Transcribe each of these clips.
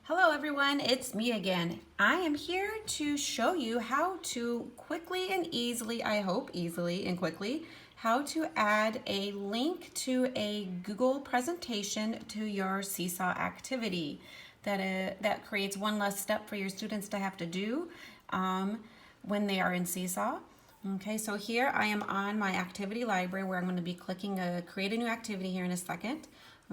Hello everyone, it's me again. I am here to show you how to quickly and easily, I hope easily and quickly, how to add a link to a Google presentation to your Seesaw activity. That creates one less step for your students to have to do when they are in Seesaw. Okay, so here I am on my activity library where I'm going to be clicking create a new activity here in a second.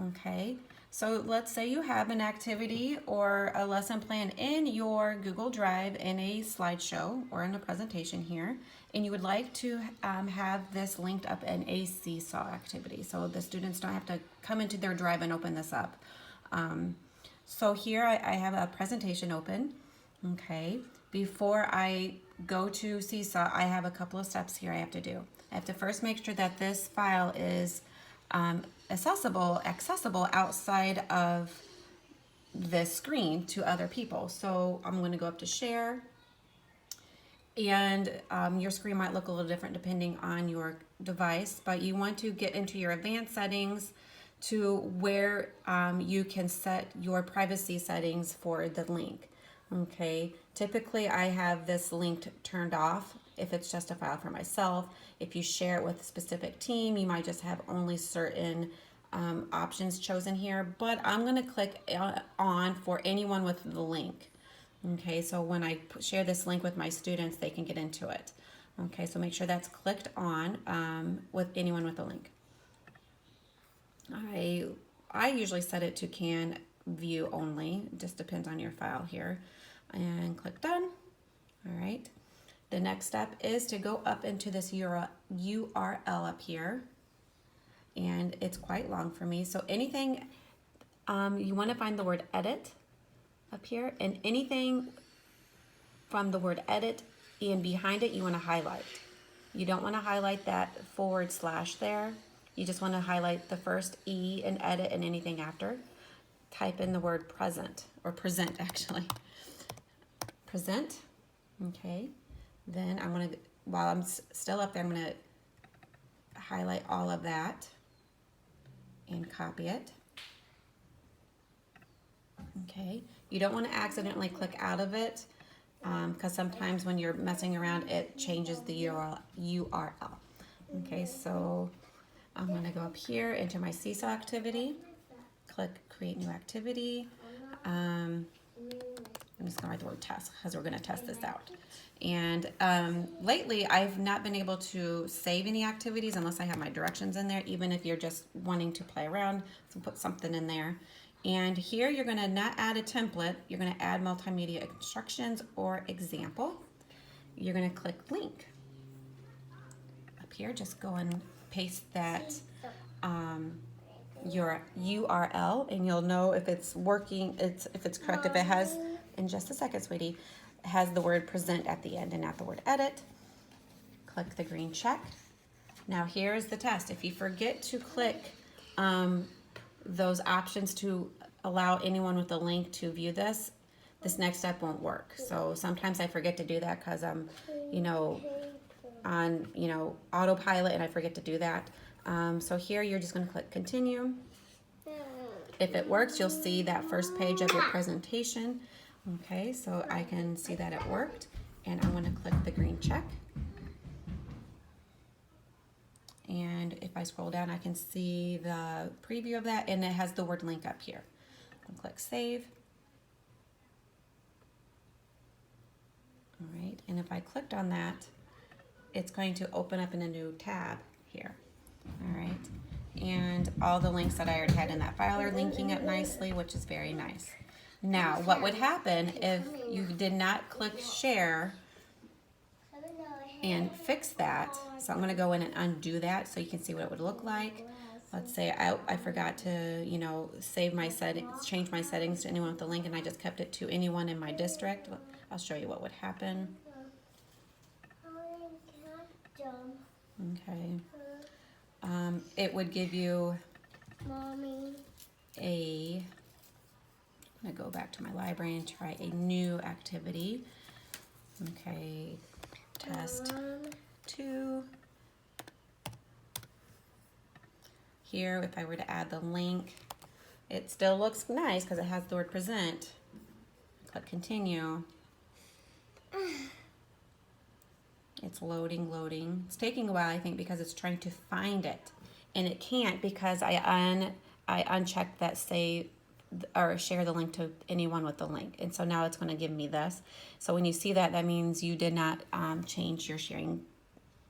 Okay, so let's say you have an activity or a lesson plan in your Google Drive in a slideshow or in a presentation here, and you would like to have this linked up in a Seesaw activity so the students don't have to come into their Drive and open this up. So here I have a presentation open. Okay, before I go to Seesaw, I have a couple of steps here I have to do. I have to first make sure that this file is accessible outside of this screen to other people. So I'm going to go up to share, and your screen might look a little different depending on your device, but you want to get into your advanced settings to where you can set your privacy settings for the link. Okay, typically I have this link turned off if it's just a file for myself. If you share it with a specific team, you might just have only certain options chosen here, but I'm going to click on for anyone with the link. Okay, so when I share this link with my students, they can get into it. Okay, so make sure that's clicked on with anyone with a link. I usually set it to can view only. It just depends on your file here. And click done. All right. The next step is to go up into this URL up here. And it's quite long for me. So anything, you want to find the word edit up here, and anything from the word edit and behind it you want to highlight. You don't want to highlight that / there. You just want to highlight the first E in edit and anything after. Type in the word present, or present actually. Present. Okay. Then I'm going to, while I'm still up there, I'm going to highlight all of that and copy it. Okay. You don't want to accidentally click out of it because sometimes when you're messing around, it changes the URL. Okay, so I'm going to go up here into my Seesaw activity, click create new activity. I'm just going to write the word test because we're going to test this out. And lately, I've not been able to save any activities unless I have my directions in there, even if you're just wanting to play around, so put something in there. And here you're going to not add a template, you're going to add multimedia instructions or example. You're going to click link. Up here, just go and paste that your URL, and you'll know if it's working, if it's correct. If it has, in just a second, sweetie, it has the word present at the end and not the word edit. Click the green check. Now here's the test. If you forget to click those options to allow anyone with a link to view this next step won't work. So sometimes I forget to do that because I'm, on, autopilot, and I forget to do that. So here you're just going to click continue. If it works, you'll see that first page of your presentation. Okay, so I can see that it worked, and I'm going to click the green check. And if I scroll down, I can see the preview of that, and it has the word link up here. I'll click save. All right, and if I clicked on that, it's going to open up in a new tab here. All right, and all the links that I already had in that file are linking up nicely, which is very nice. Now, what would happen if you did not click share and fix that? So I'm going to go in and undo that so you can see what it would look like. Let's say I forgot to, save my settings, change my settings to anyone with the link, and I just kept it to anyone in my district. I'll show you what would happen. Okay. It would give you I'm going to go back to my library and try a new activity. Okay, test 2. Here, if I were to add the link, it still looks nice because it has the word present, Click continue. It's loading. It's taking a while, I think, because it's trying to find it. And it can't because I unchecked that save or share the link to anyone with the link. And so now it's going to give me this. So when you see that, that means you did not change your sharing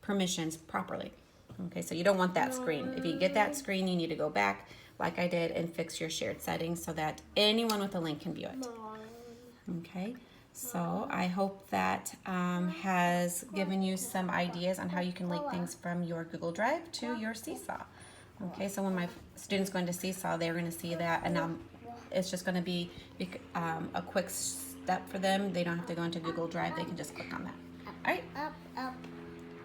permissions properly. Okay, so you don't want that screen. If you get that screen, you need to go back like I did and fix your shared settings so that anyone with a link can view it. Okay, so I hope that has given you some ideas on how you can link things from your Google Drive to your Seesaw. Okay, so when my students go into Seesaw, they're going to see that, and now it's just going to be a quick step for them. They don't have to go into Google Drive. They can just click on that. All right,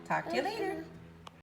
talk to you later.